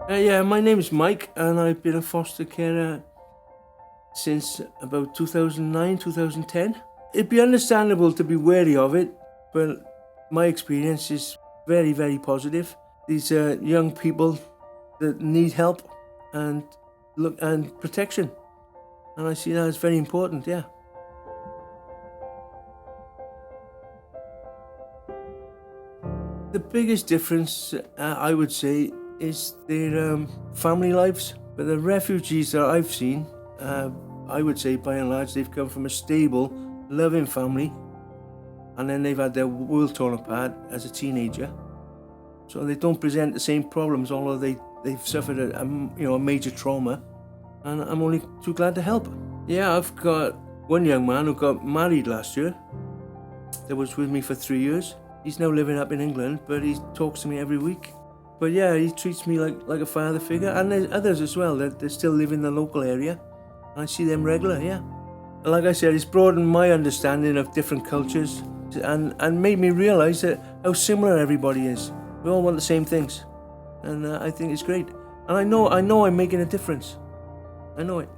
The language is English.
Yeah, my name is Mike, and I've been a foster carer since about 2009, 2010. It'd be understandable to be wary of it, but my experience is very, very positive. These are young people that need help and protection, and I see that as very important. Yeah. The biggest difference, I would say, is their family lives. But the refugees that I've seen, I would say by and large, they've come from a stable, loving family, and then they've had their world torn apart as a teenager. So they don't present the same problems, although they've suffered a major trauma, and I'm only too glad to help. Yeah, I've got one young man who got married last year that was with me for 3 years. He's now living up in England, but he talks to me every week. But yeah, he treats me like a father figure, and there's others as well that still live in the local area. I see them regular, yeah. Like I said, it's broadened my understanding of different cultures and made me realise that how similar everybody is. We all want the same things, and I think it's great. And I know I'm making a difference. I know it.